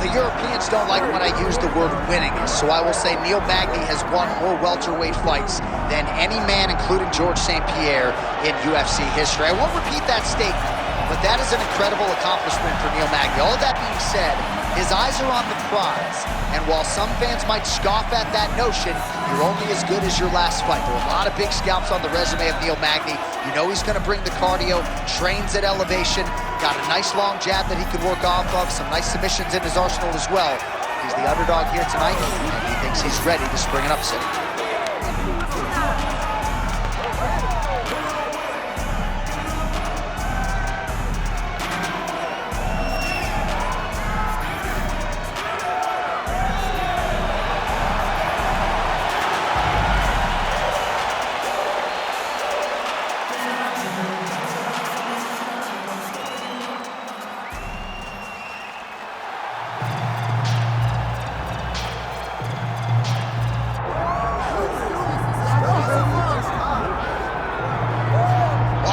the Europeans don't like when I use the word winningest, so I will say Neil Magny has won more welterweight fights than any man, including George St. Pierre, in UFC history. I won't repeat that statement, but that is an incredible accomplishment for Neil Magny. All that being said, his eyes are on the prize, and while some fans might scoff at that notion, you're only as good as your last fight. There are a lot of big scalps on the resume of Neil Magny. You know he's going to bring the cardio, trains at elevation, got a nice long jab that he can work off of, some nice submissions in his arsenal as well. He's the underdog here tonight, and he thinks he's ready to spring an upset.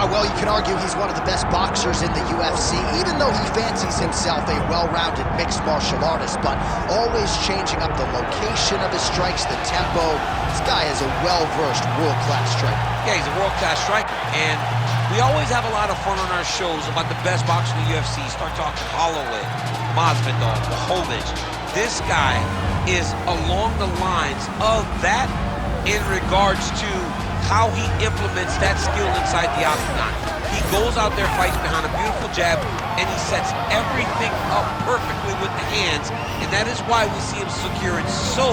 Well, you can argue he's one of the best boxers in the UFC, even though he fancies himself a well-rounded mixed martial artist, but always changing up the location of his strikes, the tempo. This guy is a well-versed, world-class striker. Yeah, he's a world-class striker, and we always have a lot of fun on our shows about the best boxer in the UFC. Start talking Holloway, Masvidal, Blachowicz. This guy is along the lines of that in regards to how he implements that skill inside the octagon. He goes out there, fights behind a beautiful jab, and he sets everything up perfectly with the hands, and that is why we see him securing so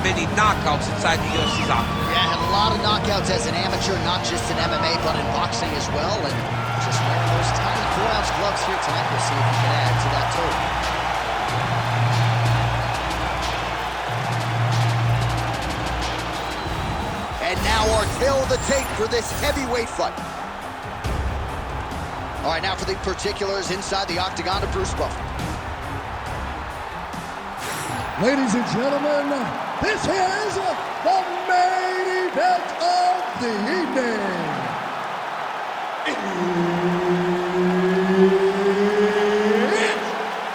many knockouts inside the UFC's octagon. Yeah, had a lot of knockouts as an amateur, not just in MMA, but in boxing as well, and just wearing those tiny 4-ounce gloves here tonight. We'll see if he can add to that total. And now our tale of the tape for this heavyweight fight. All right, now for the particulars inside the octagon of Bruce Buffer. Ladies and gentlemen, this is the main event of the evening. It's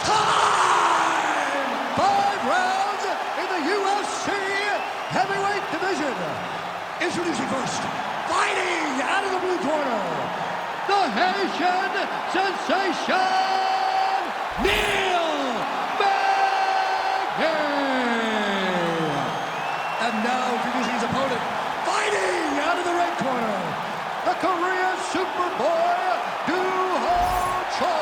time! 5 rounds in the UFC heavyweight division. Introducing first, fighting out of the blue corner, the Haitian sensation, Neil Magny. And now introducing his opponent, fighting out of the red corner, the Korean Superboy, Duho Choi.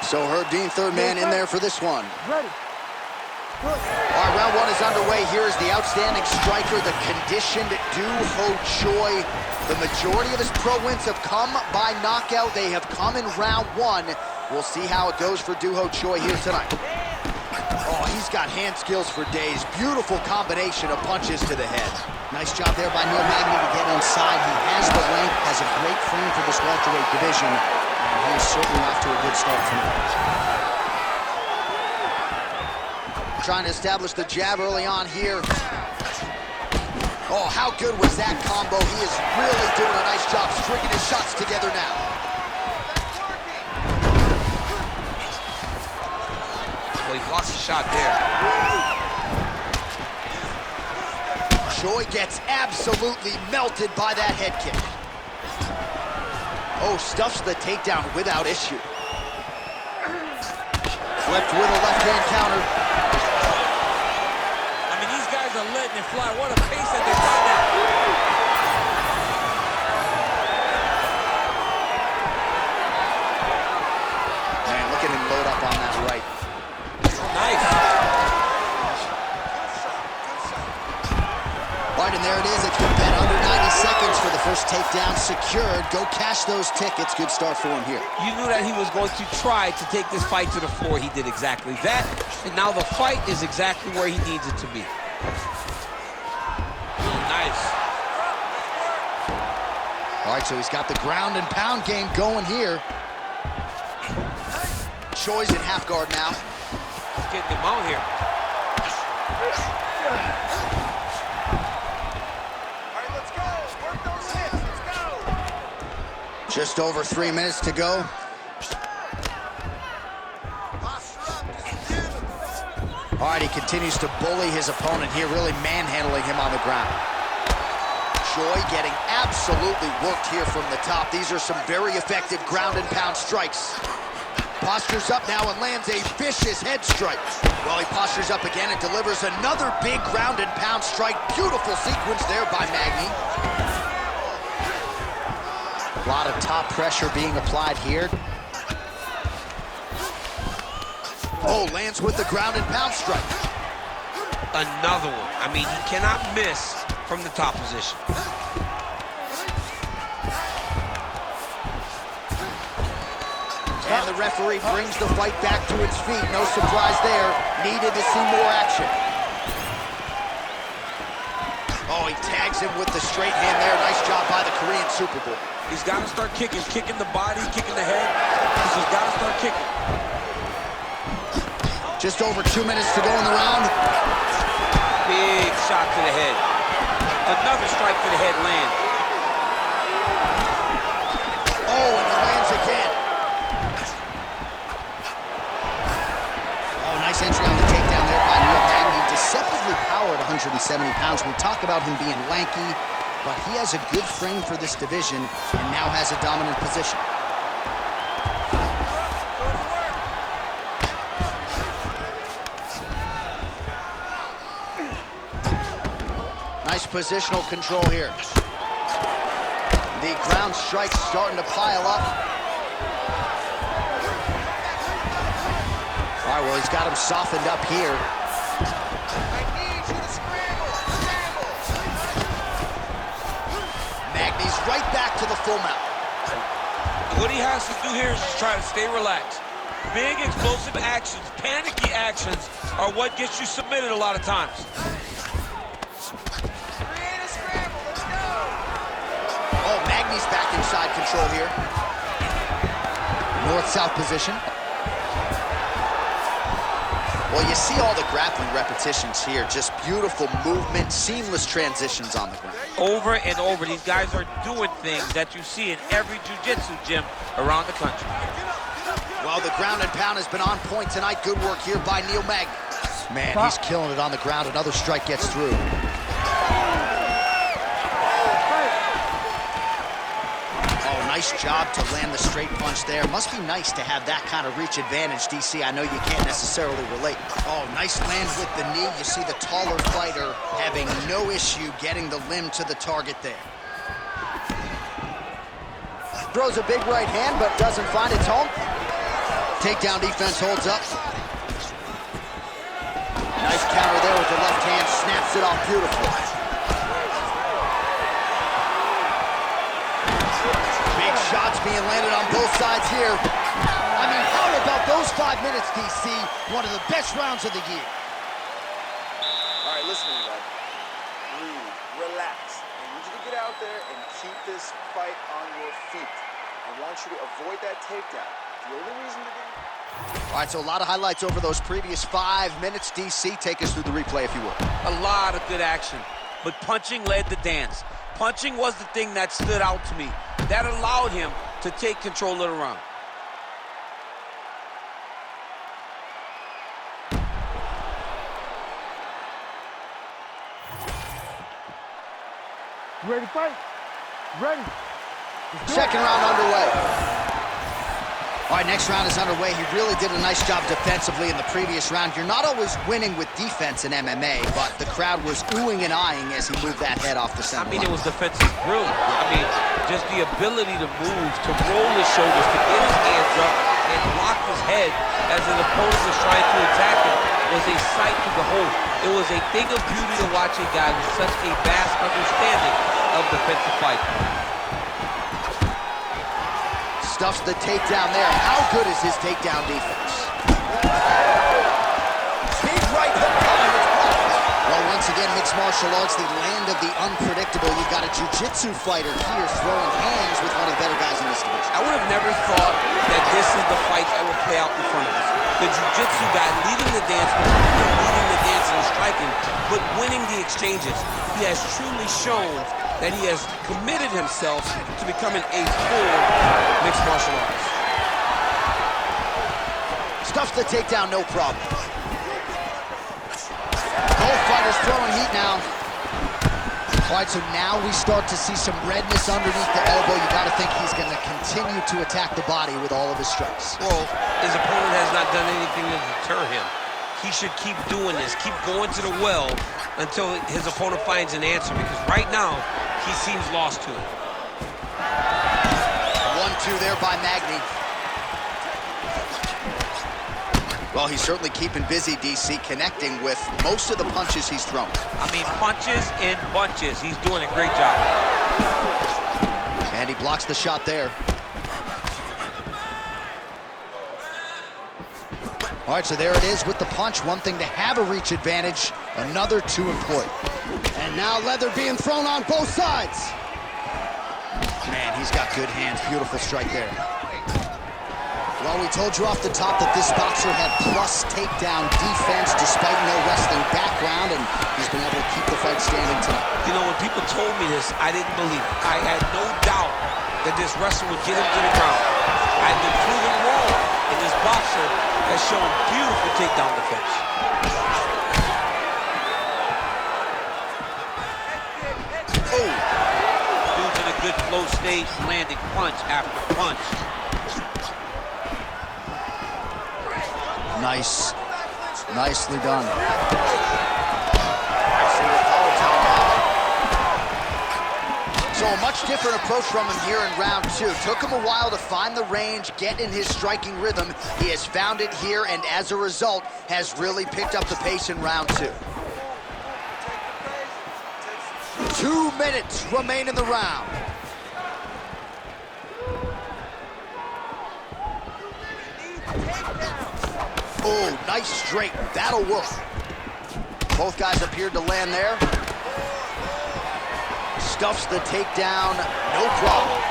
So Herb Dean, third man in there for this one. Ready. All right, round one is underway. Here is the outstanding striker, the conditioned Duho Choi. The majority of his pro wins have come by knockout. They have come in round one. We'll see how it goes for Duho Choi here tonight. Oh, he's got hand skills for days. Beautiful combination of punches to the head. Nice job there by Neil Magny to get inside. He has the length, has a great frame for this welterweight division, and he is certainly off to a good start tonight. Trying to establish the jab early on here. Oh, how good was that combo? He is really doing a nice job stringing his shots together now. Well, he lost a shot there. Choi gets absolutely melted by that head kick. Oh, stuffs the takedown without issue. Flipped with a left-hand counter. Are letting it fly. What a pace that they've got now. Man, look at him load up on that right. Nice. All right, and there it is. It's been bet under 90 seconds for the first takedown secured. Go cash those tickets. Good start for him here. You knew that he was going to try to take this fight to the floor. He did exactly that. And now the fight is exactly where he needs it to be. Nice. All right, so he's got the ground and pound game going here. Choi's in half guard now. He's getting him out here. All right, let's go. Work those hits. Let's go. Just over 3 minutes to go. All right, he continues to bully his opponent here, really manhandling him on the ground. Joy getting absolutely worked here from the top. These are some very effective ground and pound strikes. Postures up now and lands a vicious head strike. Well, he postures up again and delivers another big ground and pound strike. Beautiful sequence there by Magny. A lot of top pressure being applied here. Oh, lands with the ground and pound strike. Another one. I mean, he cannot miss from the top position. And the referee brings the fight back to its feet. No surprise there. Needed to see more action. Oh, he tags him with the straight hand there. Nice job by the Korean Super Bowl. He's got to start kicking the body, kicking the head. He's got to start kicking. Just over 2 minutes to go in the round. Big shot to the head. Another strike to the head lands. Oh, and he lands again. Oh, nice entry on the takedown there by Neil Magny. Deceptively powered 170 pounds. We talk about him being lanky, but he has a good frame for this division and now has a dominant position. Nice positional control here. The ground strikes starting to pile up. All right, well, he's got him softened up here. I need you to scramble. Magny's right back to the full mount. What he has to do here is just try to stay relaxed. Big, explosive actions, panicky actions are what gets you submitted a lot of times. Create a scramble. Let's go. Oh, Magny's back inside control here. North-south position. Well, you see all the grappling repetitions here. Just beautiful movement, seamless transitions on the ground. Over and over, these guys are doing things that you see in every jiu-jitsu gym around the country. Well, the ground and pound has been on point tonight. Good work here by Neil Magny. Man, he's killing it on the ground. Another strike gets through. Oh, nice job to land the straight punch there. Must be nice to have that kind of reach advantage, DC. I know you can't necessarily relate. Oh, nice land with the knee. You see the taller fighter having no issue getting the limb to the target there. Throws a big right hand, but doesn't find its home. Takedown defense holds up. Nice counter there with the left hand. Snaps it off beautifully. Big shots being landed on both sides here. I mean, how about those 5 minutes, DC? One of the best rounds of the year. All right, listen to me, bud. Breathe, relax. I need you to get out there and keep this fight on your feet. I want you to avoid that takedown. The only reason to do... All right, so a lot of highlights over those previous 5 minutes. DC, take us through the replay if you will. A lot of good action, but punching led the dance. Punching was the thing that stood out to me. That allowed him to take control of the round. You ready to fight? Ready. Second round underway. All right, next round is underway. He really did a nice job defensively in the previous round. You're not always winning with defense in MMA, but the crowd was oohing and eyeing as he moved that head off the center line. It was defensive brilliant. Just the ability to move, to roll his shoulders, to get his hands up and lock his head as an opponent was trying to attack him was a sight to behold. It was a thing of beauty to watch a guy with such a vast understanding of defensive fighting. Stuffs the takedown there. How good is his takedown defense? Big right hook coming. Well, once again, mixed martial arts, the land of the unpredictable. You've got a jiu-jitsu fighter here throwing hands with one of the better guys in this division. I would have never thought that this is the fight that would play out in front of us. The jiu-jitsu guy leading the dance, leading the dance and striking, but winning the exchanges. He has truly shown that he has committed himself to becoming a full mixed martial artist. Stuffs the takedown, no problem. All right, so now we start to see some redness underneath the elbow. You got to think he's going to continue to attack the body with all of his strikes. Well, his opponent has not done anything to deter him. He should keep doing this, keep going to the well until his opponent finds an answer, because right now, he seems lost to it. 1-2 there by Magny. Well, he's certainly keeping busy, DC, connecting with most of the punches he's thrown. I mean, punches in bunches. He's doing a great job. And he blocks the shot there. All right, so there it is with the punch. One thing to have a reach advantage, another to employ. And now leather being thrown on both sides. Man, he's got good hands. Beautiful strike there. Well, we told you off the top that this boxer had plus takedown defense despite no wrestling background, and he's been able to keep the fight standing tonight. You know, when people told me this, I didn't believe it. I had no doubt that this wrestler would get him to the ground. I've been proven wrong, and this boxer has shown beautiful takedown defense. Oh! Dude's in a good flow stage, landing punch after punch. Nice. Nicely done. So a much different approach from him here in round two. Took him a while to find the range, get in his striking rhythm. He has found it here, and as a result, has really picked up the pace in round two. 2 minutes remain in the round. Oh, nice straight. That'll work. Both guys appeared to land there. Stuffs the takedown, no problem.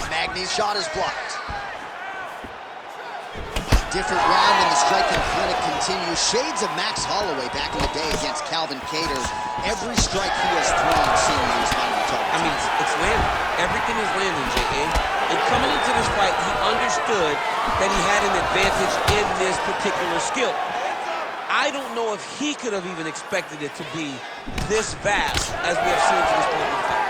Magny's shot is blocked. Different round and the striking clinic continues. Shades of Max Holloway back in the day against Calvin Kattar. Every strike he has thrown seemingly is finding targets. I mean, it's landing. Everything is landing, J.A. And coming into this fight, he understood that he had an advantage in this particular skill. I don't know if he could have even expected it to be this vast as we have seen to this point in the fight.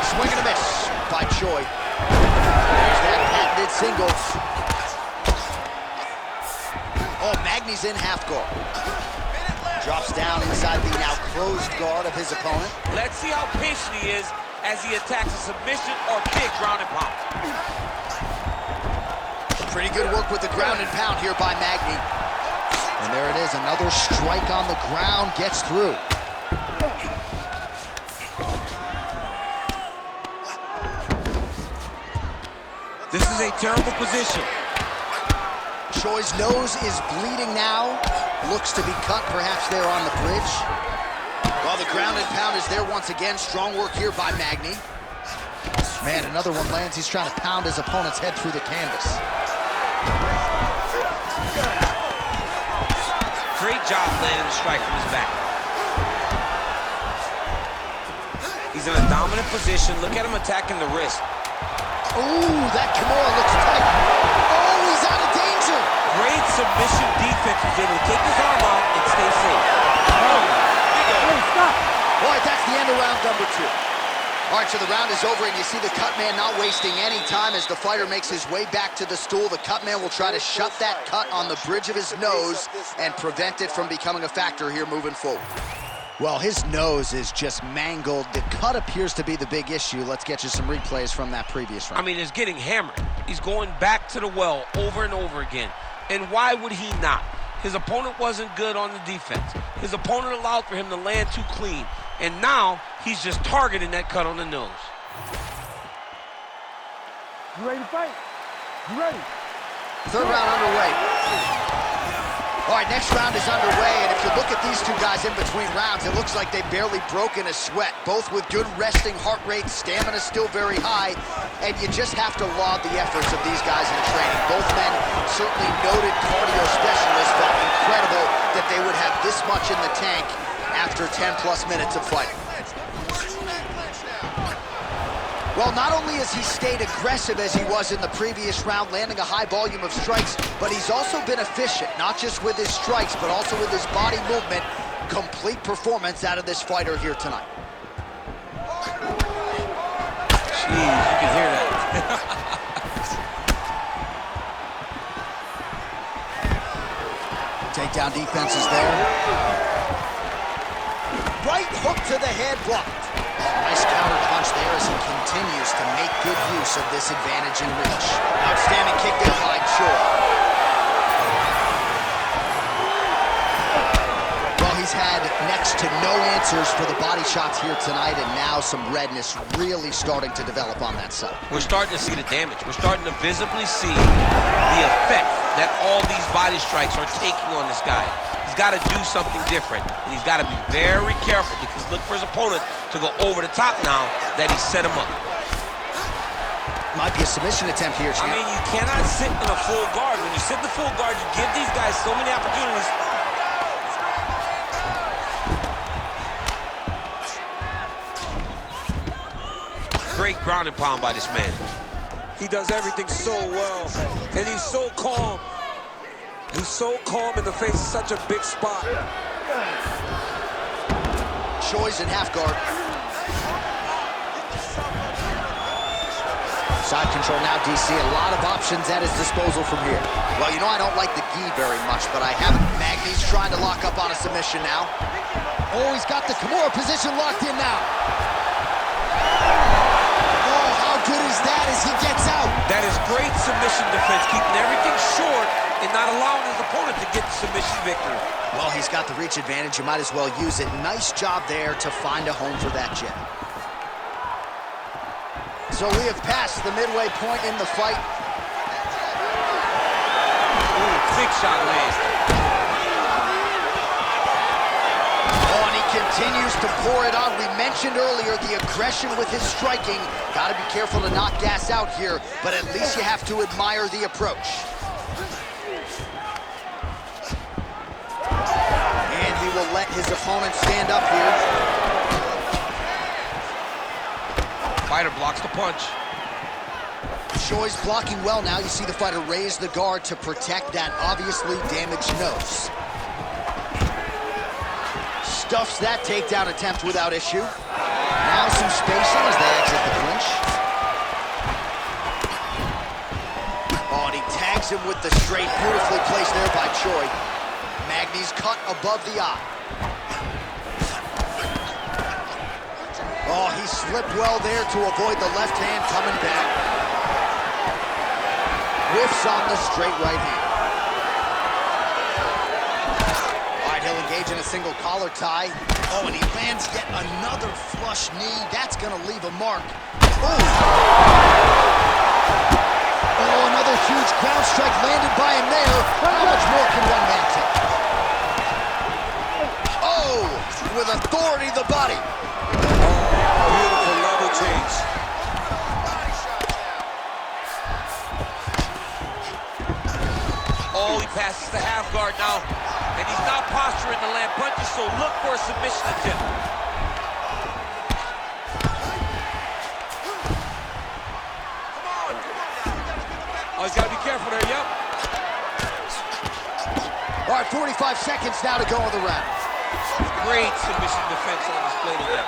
Swing and a miss by Choi. There's that patented single. Oh, Magny's in half guard. Drops down inside the now closed guard of his opponent. Let's see how patient he is as he attacks a submission or big ground and pound. Pretty good work with the ground and pound here by Magny. And there it is, another strike on the ground, gets through. This is a terrible position. Choi's nose is bleeding now. Looks to be cut, perhaps there on the bridge. Well, the ground and pound is there once again. Strong work here by Magny. Man, another one lands. He's trying to pound his opponent's head through the canvas. Great job landing the strike from his back. He's in a dominant position. Look at him attacking the wrist. Ooh, that Kimura looks tight. Oh, he's out of danger. Great submission defense. He's able to take his arm out and stay safe. Stop. All right, that's the end of round number two. All right, so the round is over, and you see the cut man not wasting any time as the fighter makes his way back to the stool. The cut man will try to shut that cut on the bridge of his nose and prevent it from becoming a factor here moving forward. Well, his nose is just mangled. The cut appears to be the big issue. Let's get you some replays from that previous round. I mean, it's getting hammered. He's going back to the well over and over again. And why would he not? His opponent wasn't good on the defense. His opponent allowed for him to land too clean. And now, he's just targeting that cut on the nose. You ready to fight? You ready? Third round underway. All right, next round is underway, and if you look at these two guys in between rounds, it looks like they've barely broken a sweat, both with good resting heart rate, stamina still very high, and you just have to laud the efforts of these guys in training. Both men certainly noted cardio specialists, but incredible that they would have this much in the tank after 10-plus minutes of fighting. Well, not only has he stayed aggressive as he was in the previous round, landing a high volume of strikes, but he's also been efficient, not just with his strikes, but also with his body movement. Complete performance out of this fighter here tonight. Jeez, you can hear that. Takedown defense is there. Right hook to the head, blocked. Nice counter punch there as he continues to make good use of this advantage in reach. Outstanding kick there by Choi. Well, he's had next to no answers for the body shots here tonight, and now some redness really starting to develop on that side. We're starting to see the damage. We're starting to visibly see the effect that all these body strikes are taking on this guy. He's got to do something different, and he's got to be very careful because look for his opponent to go over the top now that he set him up. Might be a submission attempt here, champ. I mean, you cannot sit in a full guard. When you sit in the full guard, you give these guys so many opportunities. Great ground and pound by this man. He does everything so well, and he's so calm. He's so calm in the face of such a big spot. Choi's in half guard. Side control now, DC. A lot of options at his disposal from here. Well, you know I don't like the gi very much, but I haven't. Magny's trying to lock up on a submission now. Oh, he's got the Kimura position locked in now. Oh, how good is that as he gets out? That is great submission defense, keeping everything short and not allowing his opponent to get the submission victory. Well, he's got the reach advantage. You might as well use it. Nice job there to find a home for that jab. So we have passed the midway point in the fight. Ooh, big shot lands. Oh, and he continues to pour it on. We mentioned earlier the aggression with his striking. Got to be careful to not gas out here, but at least you have to admire the approach. And he will let his opponent stand up here. Fighter blocks the punch. Choi's blocking well now. You see the fighter raise the guard to protect that obviously damaged nose. Stuffs that takedown attempt without issue. Now some spacing as they exit the clinch. Oh, and he tags him with the straight. Beautifully placed there by Choi. Magny's cut above the eye. Oh, he slipped well there to avoid the left hand coming back. Whiffs on the straight right hand. All right, he'll engage in a single collar tie. Oh, and he lands yet another flush knee. That's going to leave a mark. Oh, another huge ground strike landed by him there. How much more can one man take? Oh, with authority the body. Beautiful level change. Oh, he passes the half guard now. And he's not posturing to land punches, so look for a submission attempt. Oh, he's got to be careful there, yep. All right, 45 seconds now to go in the round. Great submission defense on display today.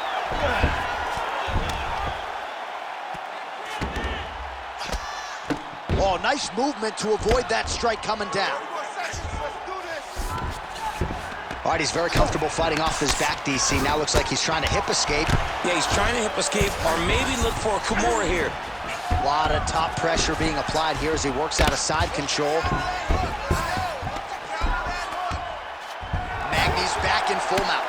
Oh, nice movement to avoid that strike coming down. All right, he's very comfortable fighting off his back, DC. Now looks like he's trying to hip escape. Yeah, he's trying to hip escape or maybe look for a Kimura here. A lot of top pressure being applied here as he works out of side control. Magny's back in full mount.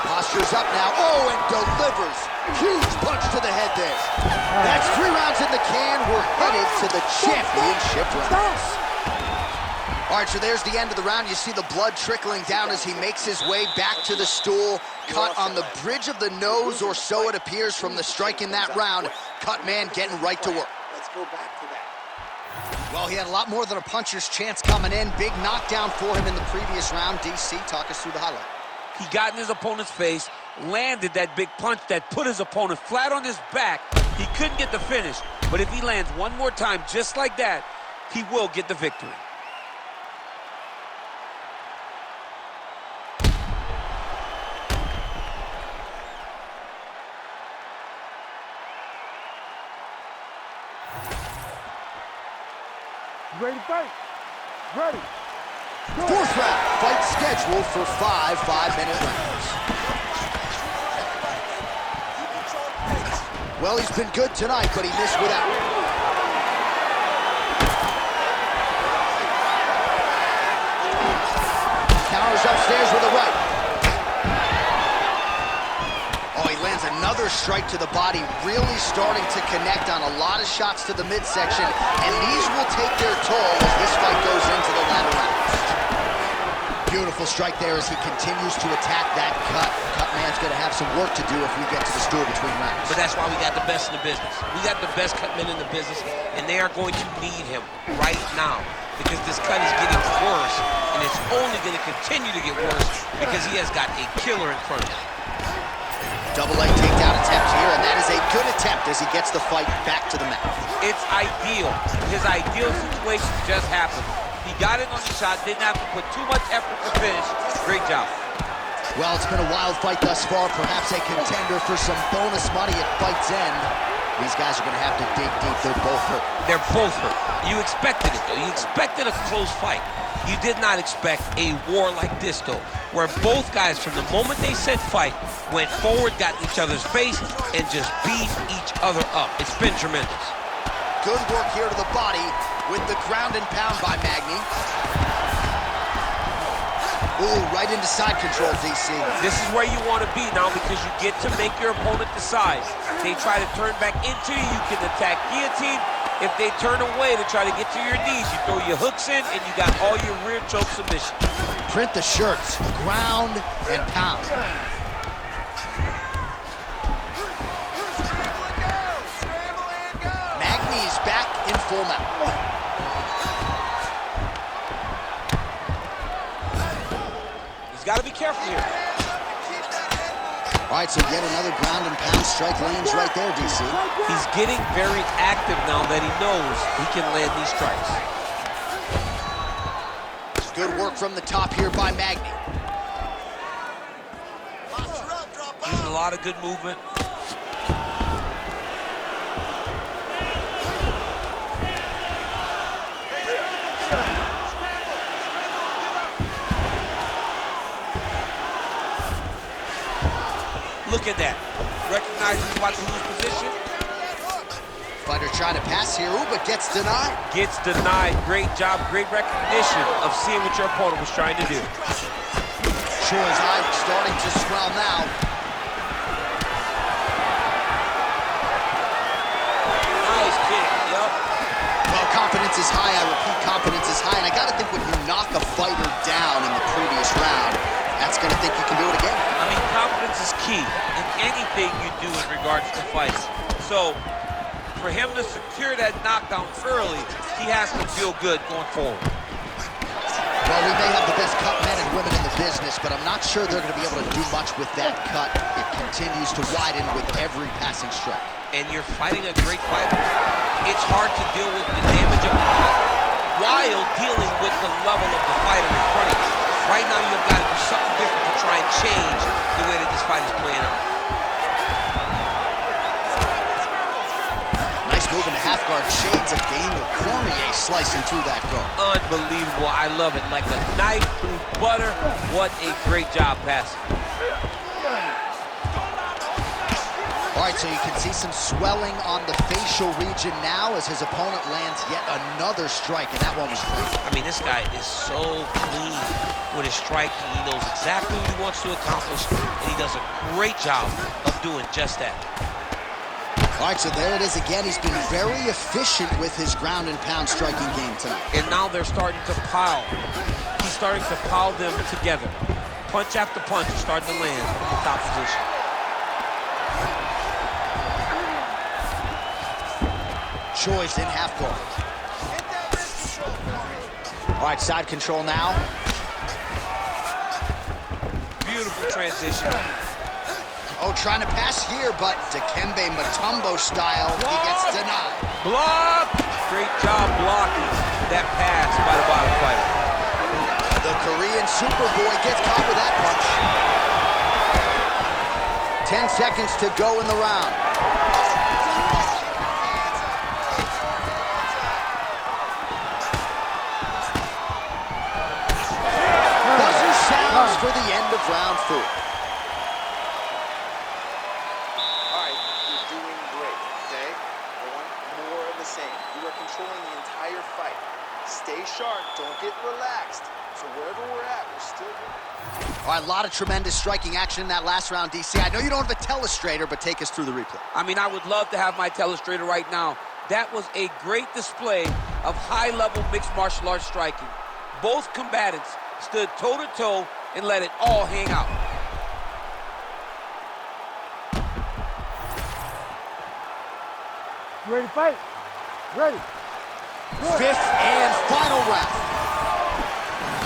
Posture's up now. Oh, and delivers. Huge punch to the head there. That's 3 rounds in the can. We're headed to the championship rounds. All right, so there's the end of the round. You see the blood trickling down as he makes his way back to the stool. Cut on the bridge of the nose, or so it appears from the strike in that round. Cut man getting right to work. Let's go back to that. Well, he had a lot more than a puncher's chance coming in. Big knockdown for him in the previous round. DC, talk us through the highlight. He got in his opponent's face, landed that big punch that put his opponent flat on his back. He couldn't get the finish, but if he lands one more time just like that, he will get the victory. Ready to fight? Ready. Fourth round, fight scheduled for 5 5-minute rounds. Well, he's been good tonight, but he missed without. Counters upstairs with a right. Oh, he lands another strike to the body, really starting to connect on a lot of shots to the midsection, and these will take their toll as this fight goes into the latter rounds. Beautiful strike there as he continues to attack that cut. Cut man's going to have some work to do if we get to the stool between rounds. But that's why we got the best in the business. We got the best cut men in the business, and they are going to need him right now because this cut is getting worse, and it's only going to continue to get worse because he has got a killer in front of him. Double leg takedown attempt here, and that is a good attempt as he gets the fight back to the mat. It's ideal. His ideal situation just happened. He got in on the shot, didn't have to put too much effort to finish. Great job. Well, it's been a wild fight thus far, perhaps a contender for some bonus money at fight's end. These guys are going to have to dig deep. They're both hurt. They're both hurt. You expected it, though. You expected a close fight. You did not expect a war like this, though, where both guys, from the moment they said fight, went forward, got in each other's face, and just beat each other up. It's been tremendous. Good work here to the body with the ground and pound by Magny. Ooh, right into side control, DC. This is where you want to be now because you get to make your opponent decide. They try to turn back into you, you can attack guillotine. If they turn away to try to get to your knees, you throw your hooks in and you got all your rear choke submissions. Print the shirts, ground and pound. Magny's back in full mount. He's got to be careful here. All right, so yet another ground and pound strike lands right there, DC. He's getting very active now that he knows he can land these strikes. Good work from the top here by Magny. Using a lot of good movement. Look at that. Recognizes he's about to lose position. Fighter trying to pass here, ooh, but gets denied. Gets denied. Great job, great recognition of seeing what your opponent was trying to do. Choi's eye starting to swell now. Nice kick, yep. Well, confidence is high, I repeat, confidence is high, and I gotta think when you knock a fighter down in the previous round, that's gonna think you can do it again. I mean, confidence is key in anything you do in regards to fights. So, for him to secure that knockdown early, he has to feel good going forward. Well, we may have the best cut men and women in the business, but I'm not sure they're going to be able to do much with that cut. It continues to widen with every passing strike. And you're fighting a great fighter. It's hard to deal with the damage of the cut while dealing with the level of the fighter in front of you. Right now, you've got to do something different to try and change the way that this fight is playing out. Nice move into half guard, shades of Daniel Cormier slicing through that guard. Unbelievable. I love it. Like a knife through butter. What a great job passing. All right, so you can see some swelling on the facial region now as his opponent lands yet another strike, and that one was clean. I mean, this guy is so clean with his striking. He knows exactly what he wants to accomplish, and he does a great job of doing just that. All right, so there it is again. He's been very efficient with his ground and pound striking game tonight. And now they're starting to pile. He's starting to pile them together. Punch after punch is starting to land in the top position. Choi's in half guard. All right, side control now. beautiful transition. Oh, trying to pass here, but Dikembe Mutombo style, he gets denied. Block! Great job blocking that pass by the bottom fighter. The Korean Superboy gets caught with that punch. 10 seconds to go in the round. Buzzer sounds for the end of round 4. Controlling the entire fight. Stay sharp, don't get relaxed. So wherever we're at, we're still good. All right, a lot of tremendous striking action in that last round, DC. I know you don't have a telestrator, but take us through the replay. I mean, I would love to have my telestrator right now. That was a great display of high-level mixed martial arts striking. Both combatants stood toe-to-toe and let it all hang out. You ready to fight? Ready. Fifth and final round.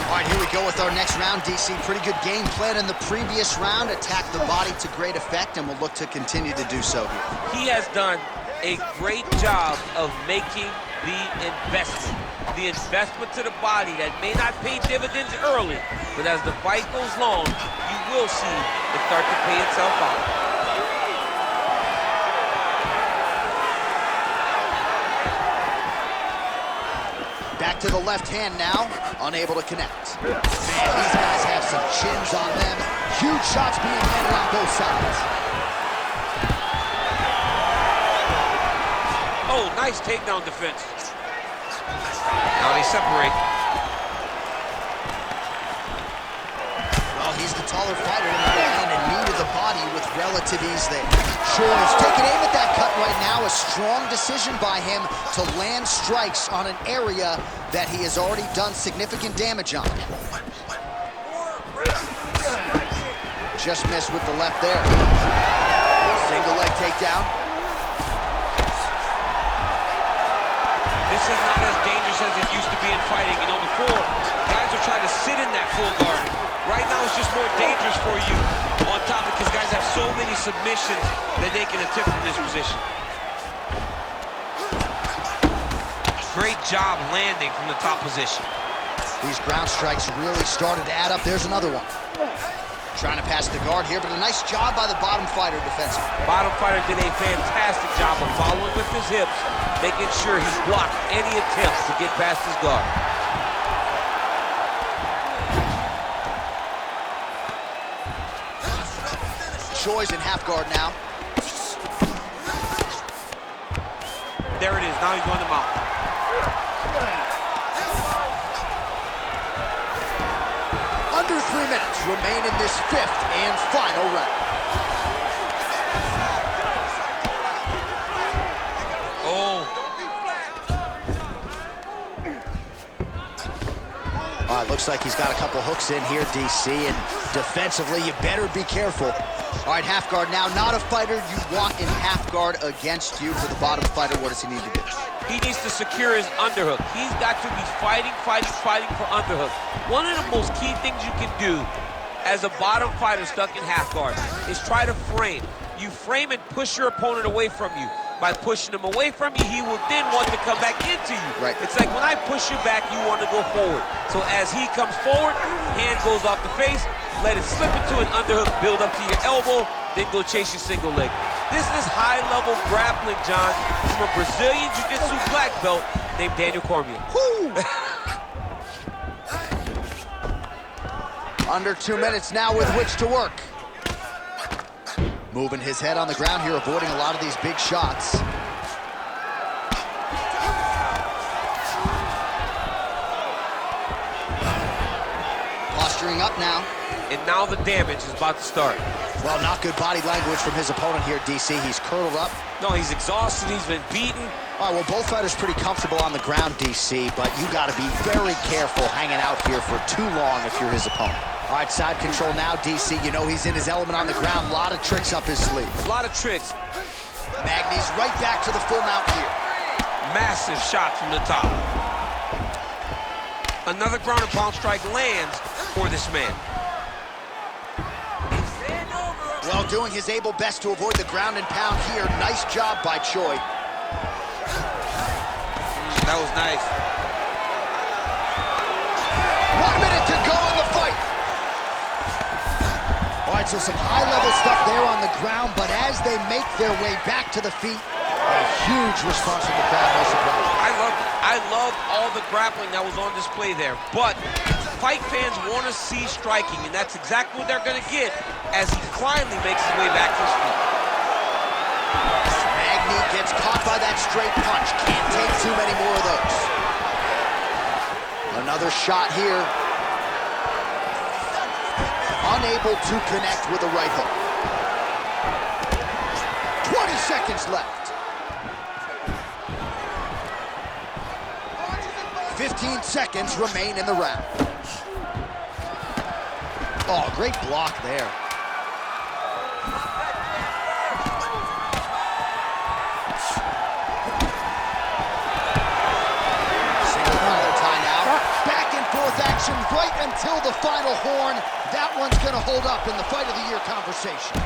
All right, here we go with our next round, DC. Pretty good game plan in the previous round. Attacked the body to great effect, and we'll look to continue to do so here. He has done a great job of making the investment. The investment to the body that may not pay dividends early, but as the fight goes long, you will see it start to pay itself out. Back to the left hand now, unable to connect. Man, these guys have some chins on them. Huge shots being landed on both sides. Oh, nice takedown defense. Now they separate. Well, he's the taller fighter in the hand and knee to the body with relative ease there. Choi's taking aim at that cut right now. A strong decision by him to land strikes on an area that he has already done significant damage on. Just missed with the left there. Single leg takedown. This is not as dangerous as it used to be in fighting. You know, before, guys are trying to sit in that full guard. Right now, it's just more dangerous for you on top because guys have so many submissions that they can attempt from this position. Great job landing from the top position. These ground strikes really started to add up. There's another one. Trying to pass the guard here, but a nice job by the bottom fighter defensively. Bottom fighter did a fantastic job of following with his hips, making sure he blocked any attempts to get past his guard. Choi's in half guard now. There it is. Now he's going to mount. Under 3 minutes remain in this fifth and final round. All right, looks like he's got a couple hooks in here, DC, and defensively, you better be careful. All right, half guard now. Not a fighter you want in half guard against you. For the bottom fighter, what does he need to do? He needs to secure his underhook. He's got to be fighting for underhook. One of the most key things you can do as a bottom fighter stuck in half guard is try to frame. You frame and push your opponent away from you. By pushing him away from you, he will then want to come back into you. Right. It's like when I push you back, you want to go forward. So as he comes forward, hand goes off the face, let it slip into an underhook, build up to your elbow, then go chase your single leg. This is high-level grappling, John, from a Brazilian Jiu-Jitsu black belt named Daniel Cormier. Under 2 minutes now with which to work. Moving his head on the ground here, avoiding a lot of these big shots. Posturing up now. And now the damage is about to start. Well, not good body language from his opponent here, DC. He's curled up. No, he's exhausted. He's been beaten. All right, well, both fighters pretty comfortable on the ground, DC, but you got to be very careful hanging out here for too long if you're his opponent. All right, side control now, DC. You know he's in his element on the ground. A lot of tricks up his sleeve. A lot of tricks. Magny's right back to the full mount here. Massive shot from the top. Another ground and pound strike lands for this man. Well, doing his able best to avoid the ground and pound here. Nice job by Choi. That was nice. 1 minute to go in the fight. All right, so some high-level stuff there on the ground, but as they make their way back to the feet, a huge response from the crowd, no surprise. I loved it. I loved all the grappling that was on display there. But fight fans want to see striking, and that's exactly what they're going to get as he finally makes his way back to his feet. Magny gets caught by that straight punch. Can't take too many more of those. Another shot here. Unable to connect with the right hook. 20 seconds left. 15 seconds remain in the round. Oh, great block there. Single collar tie now. Back and forth action right until the final horn. That one's gonna hold up in the fight of the year conversation.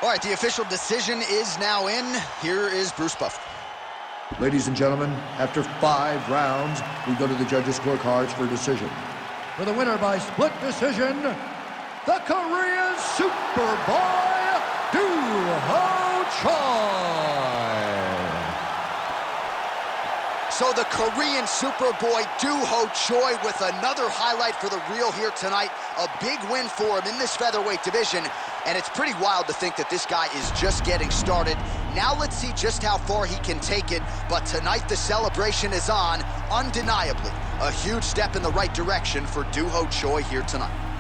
All right, the official decision is now in. Here is Bruce Buffer. Ladies and gentlemen, after 5 rounds, we go to the judges' scorecards for decision. For the winner by split decision, the Korean Superboy, Duho Choi. So the Korean Superboy Duho Choi with another highlight for the reel here tonight. A big win for him in this featherweight division. And it's pretty wild to think that this guy is just getting started. Now let's see just how far he can take it. But tonight the celebration is on, undeniably. A huge step in the right direction for Duho Choi here tonight.